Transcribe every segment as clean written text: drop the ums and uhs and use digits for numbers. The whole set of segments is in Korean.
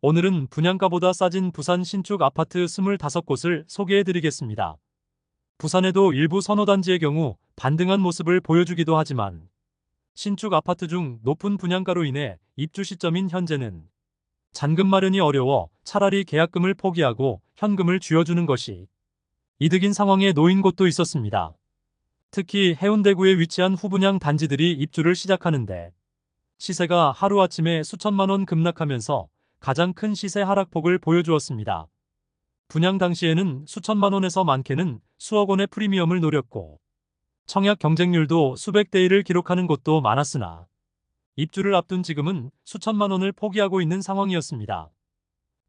오늘은 분양가보다 싸진 부산 신축 아파트 25곳을 소개해드리겠습니다. 부산에도 일부 선호단지의 경우 반등한 모습을 보여주기도 하지만 신축 아파트 중 높은 분양가로 인해 입주 시점인 현재는 잔금 마련이 어려워 차라리 계약금을 포기하고 현금을 쥐어주는 것이 이득인 상황에 놓인 곳도 있었습니다. 특히 해운대구에 위치한 후분양 단지들이 입주를 시작하는데 시세가 하루아침에 수천만 원 급락하면서 가장 큰 시세 하락폭을 보여주었습니다. 분양 당시에는 수천만 원에서 많게는 수억 원의 프리미엄을 노렸고 청약 경쟁률도 수백 대 1을 기록하는 곳도 많았으나 입주를 앞둔 지금은 수천만 원을 포기하고 있는 상황이었습니다.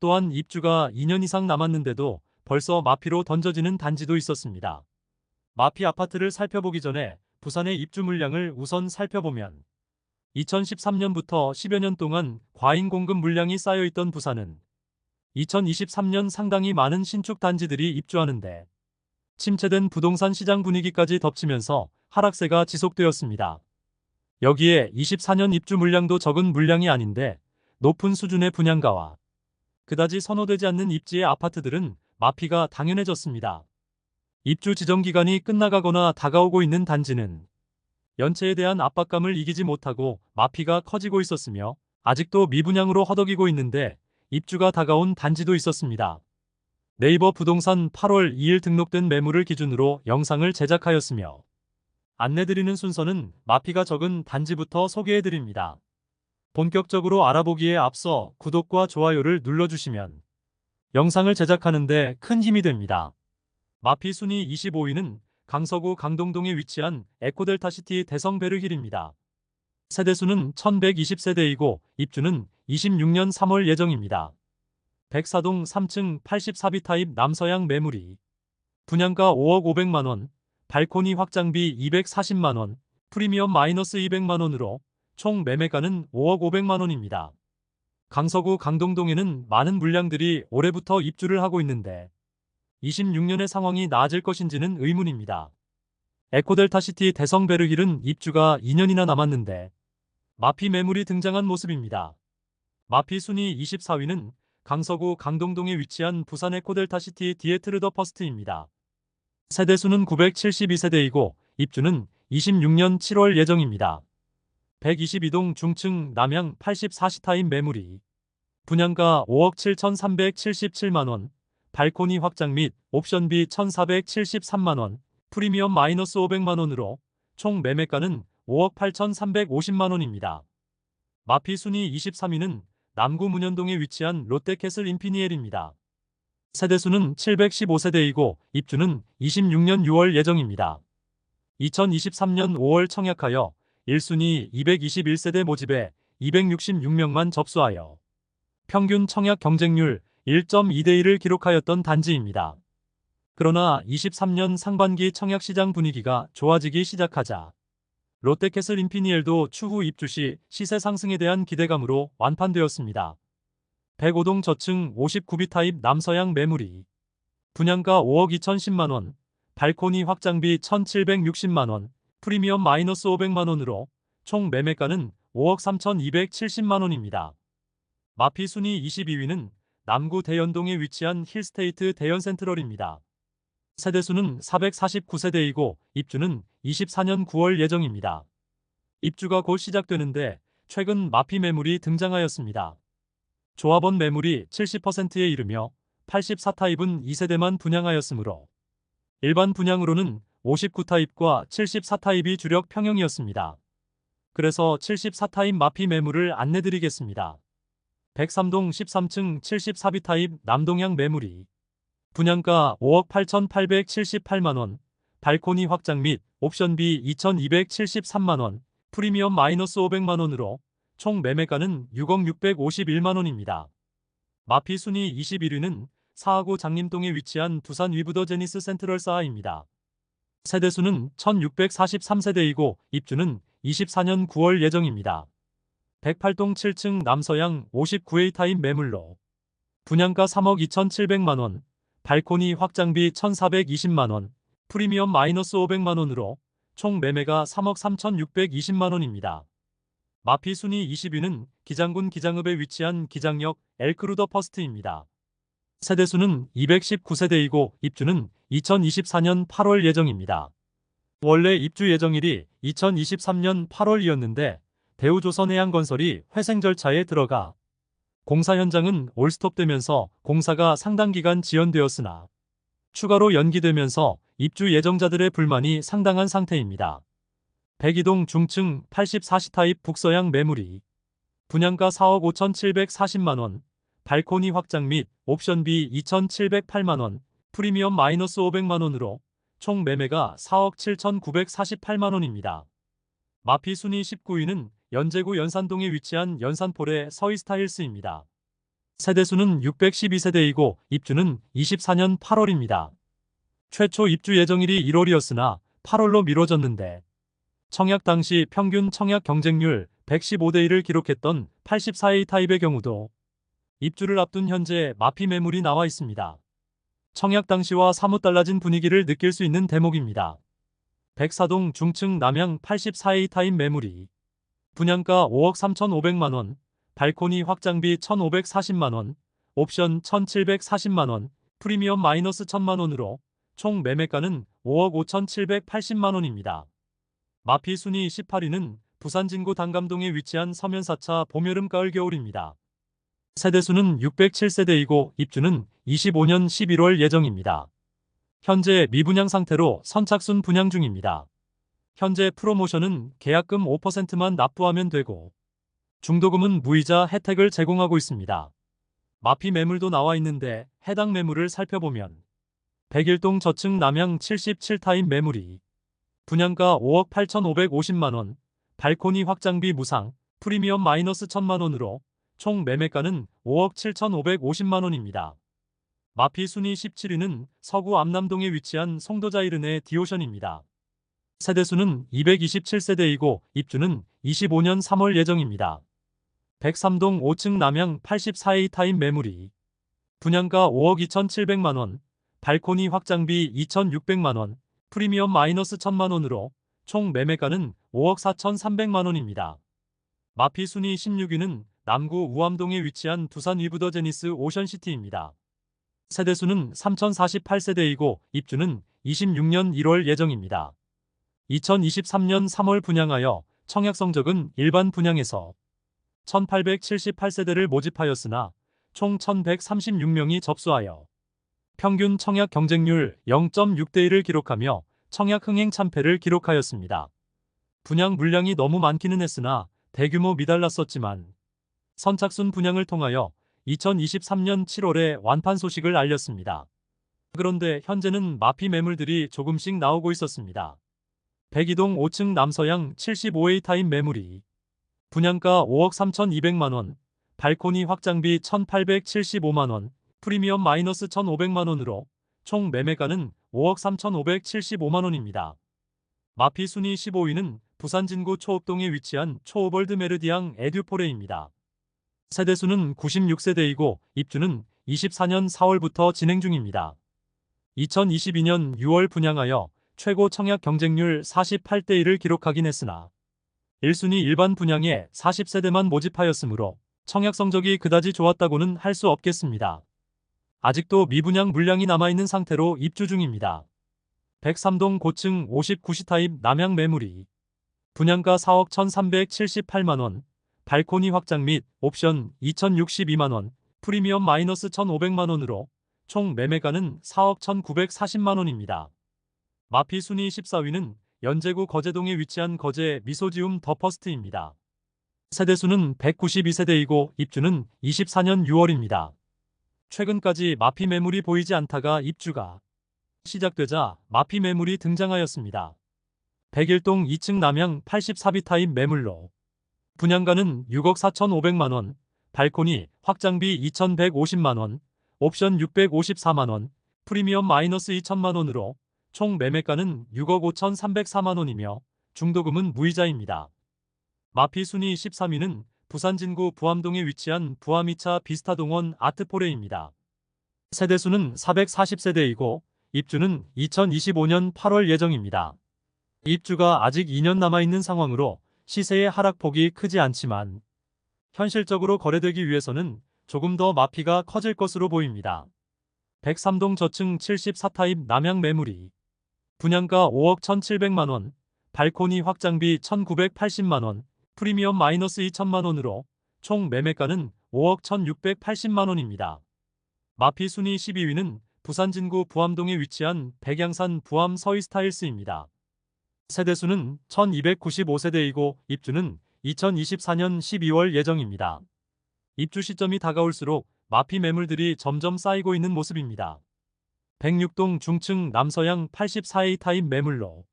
또한 입주가 2년 이상 남았는데도 벌써 마피로 던져지는 단지도 있었습니다. 마피 아파트를 살펴보기 전에 부산의 입주 물량을 우선 살펴보면 2013년부터 10여 년 동안 과잉 공급 물량이 쌓여있던 부산은 2023년 상당히 많은 신축 단지들이 입주하는데 침체된 부동산 시장 분위기까지 덮치면서 하락세가 지속되었습니다. 여기에 24년 입주 물량도 적은 물량이 아닌데 높은 수준의 분양가와 그다지 선호되지 않는 입지의 아파트들은 마피가 당연해졌습니다. 입주 지정 기간이 끝나가거나 다가오고 있는 단지는 연체에 대한 압박감을 이기지 못하고 마피가 커지고 있었으며 아직도 미분양으로 허덕이고 있는데 입주가 다가온 단지도 있었습니다. 네이버 부동산 8월 2일 등록된 매물을 기준으로 영상을 제작하였으며 안내드리는 순서는 마피가 적은 단지부터 소개해드립니다. 본격적으로 알아보기에 앞서 구독과 좋아요를 눌러주시면 영상을 제작하는데 큰 힘이 됩니다. 마피 순위 25위는 강서구 강동동에 위치한 에코델타시티 대성베르힐입니다. 세대수는 1120세대이고 입주는 26년 3월 예정입니다. 104동 3층 84비 타입 남서양 매물이 분양가 5억 500만원, 발코니 확장비 240만원, 프리미엄 마이너스 200만원으로 총 매매가는 5억 500만원입니다. 강서구 강동동에는 많은 물량들이 올해부터 입주를 하고 있는데 26년의 상황이 나아질 것인지는 의문입니다. 에코델타시티 대성베르힐은 입주가 2년이나 남았는데 마피 매물이 등장한 모습입니다. 마피 순위 24위는 강서구 강동동에 위치한 부산 에코델타시티 디에트르더 퍼스트입니다. 세대수는 972세대이고 입주는 26년 7월 예정입니다. 122동 중층 남양 84시 타임 매물이 분양가 5억 7,377만원, 발코니 확장 및 옵션비 1,473만원, 프리미엄 마이너스 500만원으로 총 매매가는 5억 8,350만원입니다. 마피 순위 23위는 남구 문현동에 위치한 롯데캐슬 인피니엘입니다. 세대수는 715세대이고 입주는 26년 6월 예정입니다. 2023년 5월 청약하여 1순위 221세대 모집에 266명만 접수하여 평균 청약 경쟁률 1.2대 1을 기록하였던 단지입니다. 그러나 23년 상반기 청약시장 분위기가 좋아지기 시작하자 롯데캐슬 인피니엘도 추후 입주 시 시세 상승에 대한 기대감으로 완판되었습니다. 105동 저층 59비 타입 남서양 매물이 분양가 5억 2,010만원, 발코니 확장비 1,760만원, 프리미엄 마이너스 500만원으로 총 매매가는 5억 3,270만원입니다. 마피 순위 22위는 남구 대연동에 위치한 힐스테이트 대연센트럴입니다. 세대수는 449세대이고 입주는 24년 9월 예정입니다. 입주가 곧 시작되는데 최근 마피 매물이 등장하였습니다. 조합원 매물이 70%에 이르며 84타입은 2세대만 분양하였으므로 일반 분양으로는 59타입과 74타입이 주력 평형이었습니다. 그래서 74타입 마피 매물을 안내드리겠습니다. 103동 13층 74비 타입 남동향 매물이 분양가 5억 8,878만원, 발코니 확장 및 옵션비 2,273만원, 프리미엄 마이너스 500만원으로 총 매매가는 6억 651만원입니다. 마피 순위 21위는 사하구 장림동에 위치한 두산 위브더 제니스 센트럴 사하입니다. 세대수는 1643세대이고 입주는 24년 9월 예정입니다. 108동 7층 남서양 59A 타입 매물로 분양가 3억 2,700만원, 발코니 확장비 1,420만원, 프리미엄 마이너스 500만원으로 총 매매가 3억 3,620만원입니다. 마피 순위 20위는 기장군 기장읍에 위치한 기장역 엘크루더 퍼스트입니다. 세대수는 219세대이고 입주는 2024년 8월 예정입니다. 원래 입주 예정일이 2023년 8월이었는데 대우조선해양건설이 회생 절차에 들어가 공사 현장은 올스톱되면서 공사가 상당 기간 지연되었으나 추가로 연기되면서 입주 예정자들의 불만이 상당한 상태입니다. 102동 중층 84시 타입 북서양 매물이 분양가 4억 5,740만원, 발코니 확장 및 옵션비 2,708만원, 프리미엄 마이너스 500만원으로 총 매매가 4억 7,948만원입니다. 마피 순위 19위는 연제구 연산동에 위치한 연산폴의 서이스타일스입니다. 세대수는 612세대이고 입주는 24년 8월입니다. 최초 입주 예정일이 1월이었으나 8월로 미뤄졌는데 청약 당시 평균 청약 경쟁률 115대 1을 기록했던 84A 타입의 경우도 입주를 앞둔 현재 마피 매물이 나와 있습니다. 청약 당시와 사뭇 달라진 분위기를 느낄 수 있는 대목입니다. 104동 중층 남양 84A 타입 매물이 분양가 5억 3,500만원, 발코니 확장비 1,540만원, 옵션 1,740만원, 프리미엄 마이너스 1,000만원으로 총 매매가는 5억 5,780만원입니다. 마피 순위 18위는 부산 진구 단감동에 위치한 서면사차 봄, 여름, 가을, 겨울입니다. 세대수는 607세대이고 입주는 25년 11월 예정입니다. 현재 미분양 상태로 선착순 분양 중입니다. 현재 프로모션은 계약금 5%만 납부하면 되고 중도금은 무이자 혜택을 제공하고 있습니다. 마피 매물도 나와 있는데 해당 매물을 살펴보면 101동 저층 남양 77타입 매물이 분양가 5억 8,550만원, 발코니 확장비 무상, 프리미엄 마이너스 1,000만원으로 총 매매가는 5억 7,550만원입니다. 마피 순위 17위는 서구 암남동에 위치한 송도자이른의 디오션입니다. 세대수는 227세대이고 입주는 25년 3월 예정입니다. 103동 5층 남양 84A 타입 매물이 분양가 5억 2,700만원, 발코니 확장비 2,600만원, 프리미엄 마이너스 1,000만원으로 총 매매가는 5억 4,300만원입니다. 마피 순위 16위는 남구 우암동에 위치한 두산 위브더 제니스 오션시티입니다. 세대수는 3,048세대이고 입주는 26년 1월 예정입니다. 2023년 3월 분양하여 청약 성적은 일반 분양에서 1,878세대를 모집하였으나 총 1,136명이 접수하여 평균 청약 경쟁률 0.6대 1을 기록하며 청약 흥행 참패를 기록하였습니다. 분양 물량이 너무 많기는 했으나 대규모 미달랐었지만 선착순 분양을 통하여 2023년 7월에 완판 소식을 알렸습니다. 그런데 현재는 마피 매물들이 조금씩 나오고 있었습니다. 102동 5층 남서양 75A 타입 매물이 분양가 5억 3,200만원, 발코니 확장비 1,875만원, 프리미엄 마이너스 1,500만원으로 총 매매가는 5억 3,575만원입니다. 마피 순위 15위는 부산 진구 초읍동에 위치한 초월드 메르디앙 에듀포레입니다. 세대수는 96세대이고 입주는 24년 4월부터 진행 중입니다. 2022년 6월 분양하여 최고 청약 경쟁률 48대 1을 기록하긴 했으나 1순위 일반 분양에 40세대만 모집하였으므로 청약 성적이 그다지 좋았다고는 할 수 없겠습니다. 아직도 미분양 물량이 남아있는 상태로 입주 중입니다. 103동 고층 59시 타입 남양 매물이 분양가 4억 1,378만원, 발코니 확장 및 옵션 2,062만원, 프리미엄 마이너스 1,500만원으로 총 매매가는 4억 1,940만원입니다. 마피 순위 14위는 연제구 거제동에 위치한 거제 미소지움 더 퍼스트입니다. 세대수는 192세대이고 입주는 24년 6월입니다. 최근까지 마피 매물이 보이지 않다가 입주가 시작되자 마피 매물이 등장하였습니다. 101동 2층 남양 84비 타입 매물로 분양가는 6억 4,500만원, 발코니 확장비 2,150만원, 옵션 654만원, 프리미엄 마이너스 2,000만원으로 총 매매가는 6억 5,304만원이며 중도금은 무이자입니다. 마피 순위 13위는 부산 진구 부암동에 위치한 부암 2차 비스타동원 아트포레입니다. 세대수는 440세대이고 입주는 2025년 8월 예정입니다. 입주가 아직 2년 남아있는 상황으로 시세의 하락폭이 크지 않지만 현실적으로 거래되기 위해서는 조금 더 마피가 커질 것으로 보입니다. 103동 저층 74타입 남양 매물이 분양가 5억 1,700만원, 발코니 확장비 1,980만원, 프리미엄 마이너스 2천만원으로 총 매매가는 5억 1,680만원입니다. 마피 순위 12위는 부산 진구 부암동에 위치한 백양산 부암 서이스타일스입니다. 세대수는 1295세대이고 입주는 2024년 12월 예정입니다. 입주 시점이 다가올수록 마피 매물들이 점점 쌓이고 있는 모습입니다. 106동 중층 남서양 84A 타입 매물로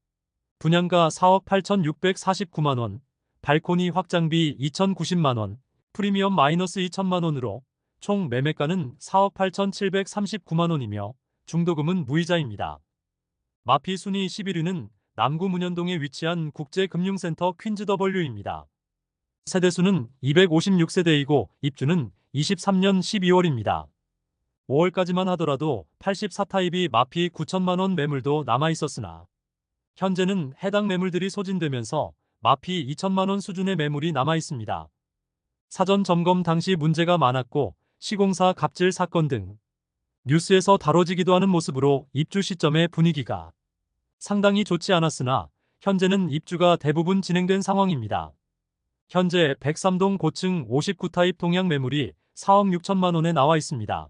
분양가 4억 8,649만원, 발코니 확장비 2,090만원, 프리미엄 마이너스 2천만원으로 총 매매가는 4억 8,739만원이며 중도금은 무이자입니다. 마피 순위 11위는 남구 문현동에 위치한 국제금융센터 퀸즈W입니다. 세대수는 256세대이고 입주는 23년 12월입니다. 5월까지만 하더라도 84타입이 마피 9천만원 매물도 남아있었으나 현재는 해당 매물들이 소진되면서 마피 2천만원 수준의 매물이 남아있습니다. 사전 점검 당시 문제가 많았고 시공사 갑질 사건 등 뉴스에서 다뤄지기도 하는 모습으로 입주 시점의 분위기가 상당히 좋지 않았으나 현재는 입주가 대부분 진행된 상황입니다. 현재 103동 고층 59타입 동양 매물이 4억 6천만원에 나와 있습니다.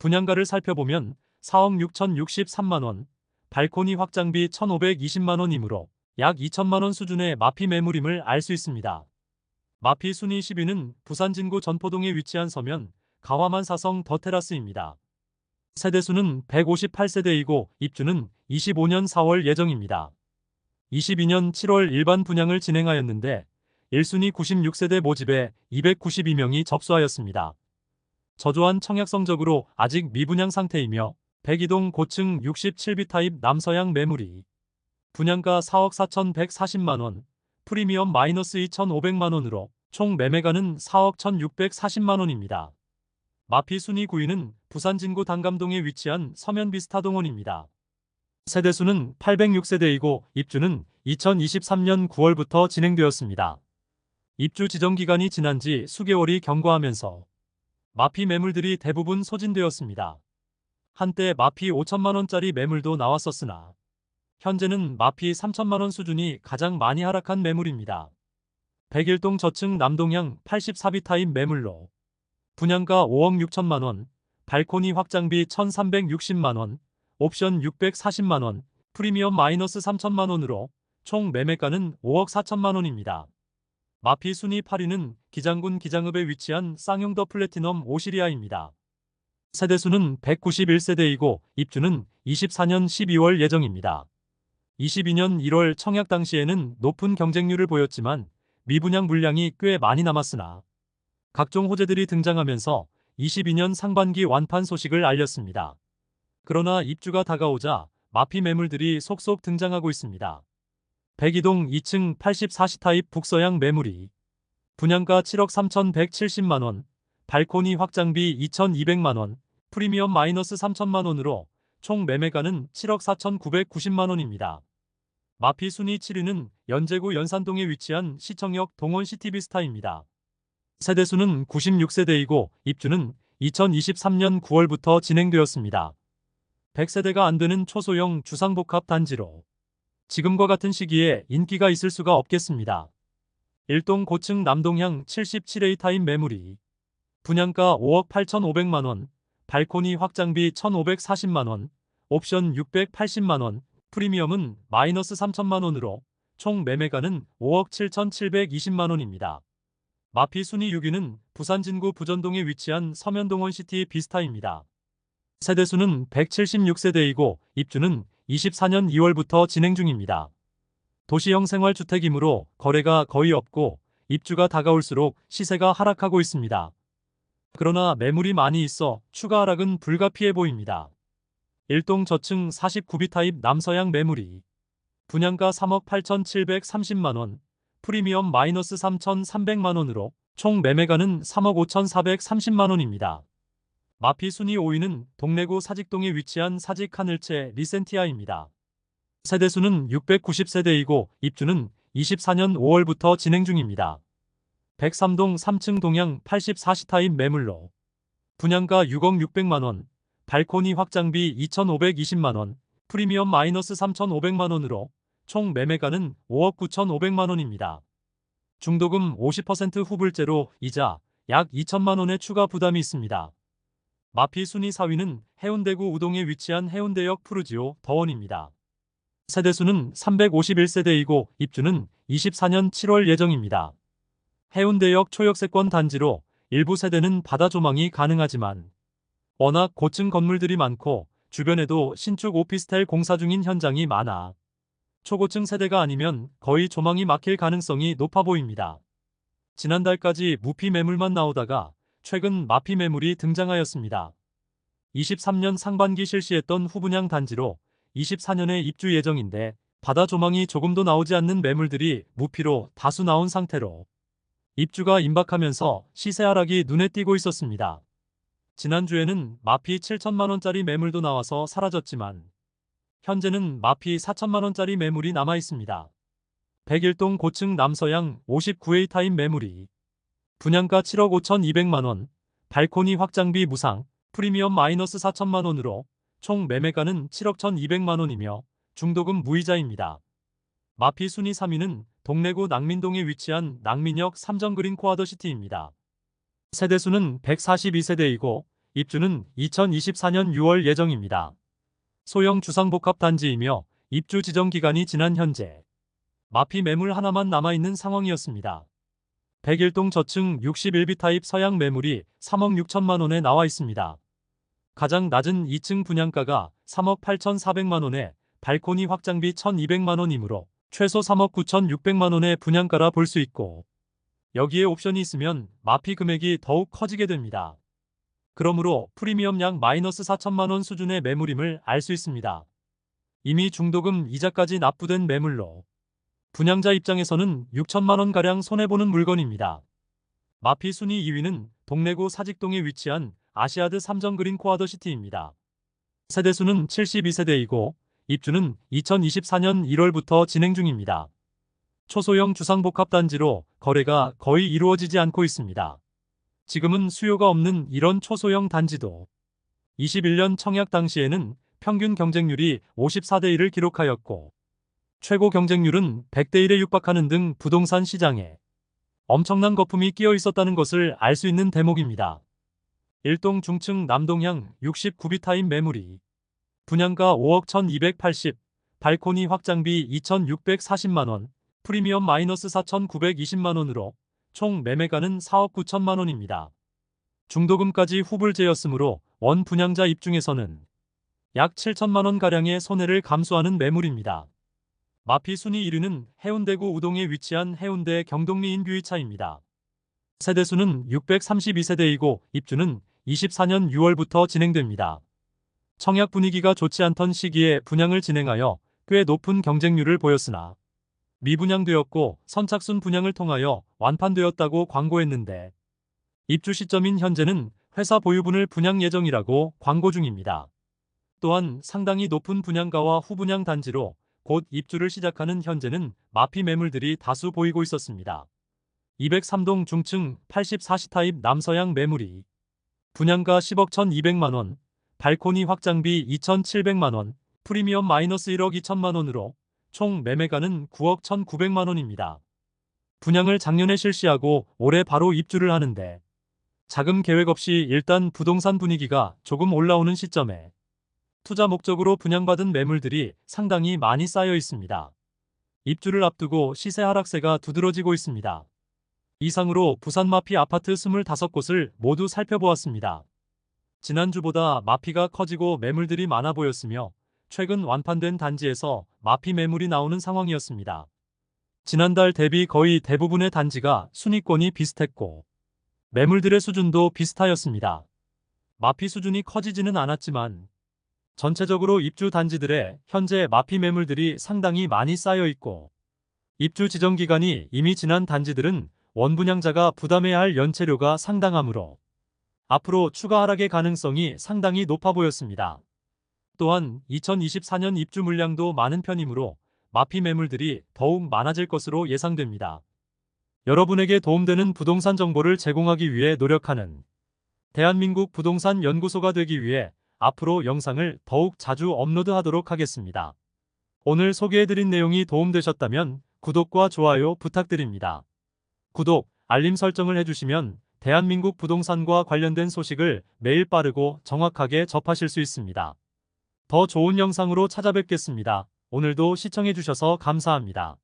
분양가를 살펴보면 4억 6,063만원, 발코니 확장비 1,520만원이므로 약 2천만원 수준의 마피 매물임을 알 수 있습니다. 마피 순위 10위는 부산 진구 전포동에 위치한 서면 가화만 사성 더 테라스입니다. 세대수는 158세대이고 입주는 25년 4월 예정입니다. 22년 7월 일반 분양을 진행하였는데 1순위 96세대 모집에 292명이 접수하였습니다. 저조한 청약 성적으로 아직 미분양 상태이며 102동 고층 67B 타입 남서양 매물이 분양가 4억 4,140만원, 프리미엄 마이너스 2,500만원으로 총 매매가는 4억 1,640만원입니다. 마피 순위 9위는 부산 진구 단감동에 위치한 서면비스타동원입니다. 세대수는 806세대이고 입주는 2023년 9월부터 진행되었습니다. 입주 지정 기간이 지난 지 수개월이 경과하면서 마피 매물들이 대부분 소진되었습니다. 한때 마피 5천만원짜리 매물도 나왔었으나 현재는 마피 3천만원 수준이 가장 많이 하락한 매물입니다. 101동 저층 남동향 84B 타입 매물로 분양가 5억 6천만원, 발코니 확장비 1,360만원, 옵션 640만원, 프리미엄 마이너스 3천만원으로 총 매매가는 5억 4천만원입니다. 마피 순위 8위는 기장군 기장읍에 위치한 쌍용 더 플래티넘 오시리아입니다. 세대수는 191세대이고 입주는 24년 12월 예정입니다. 22년 1월 청약 당시에는 높은 경쟁률을 보였지만 미분양 물량이 꽤 많이 남았으나 각종 호재들이 등장하면서 22년 상반기 완판 소식을 알렸습니다. 그러나 입주가 다가오자 마피 매물들이 속속 등장하고 있습니다. 102동 2층 84시 타입 북서양 매물이 분양가 7억 3,170만원, 발코니 확장비 2,200만원, 프리미엄 마이너스 3천만원으로 총 매매가는 7억 4,990만원입니다. 마피 순위 7위는 연제구 연산동에 위치한 시청역 동원시티비스타입니다. 세대수는 96세대이고 입주는 2023년 9월부터 진행되었습니다. 100세대가 안 되는 초소형 주상복합 단지로 지금과 같은 시기에 인기가 있을 수가 없겠습니다. 1동 고층 남동향 77A 타입 매물이 분양가 5억 8,500만원, 발코니 확장비 1,540만원, 옵션 680만원, 프리미엄은 마이너스 3천만원으로 총 매매가는 5억 7,720만원입니다. 마피 순위 6위는 부산 진구 부전동에 위치한 서면동원시티 비스타입니다. 세대수는 176세대이고 입주는 24년 2월부터 진행 중입니다. 도시형 생활주택이므로 거래가 거의 없고 입주가 다가올수록 시세가 하락하고 있습니다. 그러나 매물이 많이 있어 추가 하락은 불가피해 보입니다. 1동 저층 49B 타입 남서양 매물이 분양가 3억 8,730만원, 프리미엄 마이너스 3,300만원으로 총 매매가는 3억 5,430만원입니다. 마피 순위 5위는 동래구 사직동에 위치한 사직 하늘채 리센티아입니다. 세대수는 690세대이고 입주는 24년 5월부터 진행 중입니다. 103동 3층 동양 84시타입 매물로 분양가 6억 600만원, 발코니 확장비 2,520만원, 프리미엄 마이너스 3,500만원으로 총 매매가는 5억 9,500만원입니다. 중도금 50% 후불제로 이자 약 2천만원의 추가 부담이 있습니다. 마피 순위 4위는 해운대구 우동에 위치한 해운대역 푸르지오 더원입니다. 세대수는 351세대이고 입주는 24년 7월 예정입니다. 해운대역 초역세권 단지로 일부 세대는 바다 조망이 가능하지만 워낙 고층 건물들이 많고 주변에도 신축 오피스텔 공사 중인 현장이 많아 초고층 세대가 아니면 거의 조망이 막힐 가능성이 높아 보입니다. 지난달까지 무피 매물만 나오다가 최근 마피 매물이 등장하였습니다. 23년 상반기 실시했던 후분양 단지로 24년에 입주 예정인데 바다 조망이 조금도 나오지 않는 매물들이 무피로 다수 나온 상태로 입주가 임박하면서 시세 하락이 눈에 띄고 있었습니다. 지난주에는 마피 7천만원짜리 매물도 나와서 사라졌지만 현재는 마피 4천만원짜리 매물이 남아 있습니다. 101동 고층 남서양 59A 타입 매물이 분양가 7억 5,200만원, 발코니 확장비 무상, 프리미엄 마이너스 4천만원으로 총 매매가는 7억 1,200만원이며 중도금 무이자입니다. 마피 순위 3위는 동래구 낭민동에 위치한 낭민역 삼정그린 코아더시티입니다. 세대수는 142세대이고 입주는 2024년 6월 예정입니다. 소형 주상복합 단지이며 입주 지정 기간이 지난 현재 마피 매물 하나만 남아있는 상황이었습니다. 101동 저층 61B 타입 서양 매물이 3억 6천만원에 나와 있습니다. 가장 낮은 2층 분양가가 3억 8,400만원에 발코니 확장비 1,200만원이므로 최소 3억 9,600만원의 분양가라 볼 수 있고 여기에 옵션이 있으면 마피 금액이 더욱 커지게 됩니다. 그러므로 프리미엄 약 마이너스 4천만원 수준의 매물임을 알 수 있습니다. 이미 중도금 이자까지 납부된 매물로 분양자 입장에서는 6천만원가량 손해보는 물건입니다. 마피 순위 2위는 동래구 사직동에 위치한 아시아드 삼정그린 코아더시티입니다. 세대수는 72세대이고 입주는 2024년 1월부터 진행 중입니다. 초소형 주상복합단지로 거래가 거의 이루어지지 않고 있습니다. 지금은 수요가 없는 이런 초소형 단지도 21년 청약 당시에는 평균 경쟁률이 54대 1을 기록하였고 최고 경쟁률은 100대 1에 육박하는 등 부동산 시장에 엄청난 거품이 끼어 있었다는 것을 알 수 있는 대목입니다. 1동 중층 남동향 69B 타입 매물이 분양가 5억 1,280, 발코니 확장비 2,640만원, 프리미엄 마이너스 4,920만원으로 총 매매가는 4억 9천만원입니다. 중도금까지 후불제였으므로 원 분양자 입중에서는 약 7천만원가량의 손해를 감수하는 매물입니다. 마피 순위 1위는 해운대구 우동에 위치한 해운대 경동리 인뷰이차입니다. 세대수는 632세대이고 입주는 24년 6월부터 진행됩니다. 청약 분위기가 좋지 않던 시기에 분양을 진행하여 꽤 높은 경쟁률을 보였으나 미분양되었고 선착순 분양을 통하여 완판되었다고 광고했는데 입주 시점인 현재는 회사 보유분을 분양 예정이라고 광고 중입니다. 또한 상당히 높은 분양가와 후분양 단지로 곧 입주를 시작하는 현재는 마피 매물들이 다수 보이고 있었습니다. 203동 중층 84시 타입 남서양 매물이 분양가 10억 1,200만원, 발코니 확장비 2,700만원, 프리미엄 마이너스 1억 2천만원으로 총 매매가는 9억 1,900만원입니다. 분양을 작년에 실시하고 올해 바로 입주를 하는데 자금 계획 없이 일단 부동산 분위기가 조금 올라오는 시점에 투자 목적으로 분양받은 매물들이 상당히 많이 쌓여 있습니다. 입주를 앞두고 시세 하락세가 두드러지고 있습니다. 이상으로 부산 마피 아파트 25곳을 모두 살펴보았습니다. 지난주보다 마피가 커지고 매물들이 많아 보였으며 최근 완판된 단지에서 마피 매물이 나오는 상황이었습니다. 지난달 대비 거의 대부분의 단지가 순위권이 비슷했고 매물들의 수준도 비슷하였습니다. 마피 수준이 커지지는 않았지만 전체적으로 입주 단지들의 현재 마피 매물들이 상당히 많이 쌓여 있고 입주 지정 기간이 이미 지난 단지들은 원분양자가 부담해야 할 연체료가 상당하므로 앞으로 추가 하락의 가능성이 상당히 높아 보였습니다. 또한 2024년 입주 물량도 많은 편이므로 마피 매물들이 더욱 많아질 것으로 예상됩니다. 여러분에게 도움되는 부동산 정보를 제공하기 위해 노력하는 대한민국 부동산 연구소가 되기 위해 앞으로 영상을 더욱 자주 업로드하도록 하겠습니다. 오늘 소개해드린 내용이 도움되셨다면 구독과 좋아요 부탁드립니다. 구독, 알림 설정을 해주시면 대한민국 부동산과 관련된 소식을 매일 빠르고 정확하게 접하실 수 있습니다. 더 좋은 영상으로 찾아뵙겠습니다. 오늘도 시청해주셔서 감사합니다.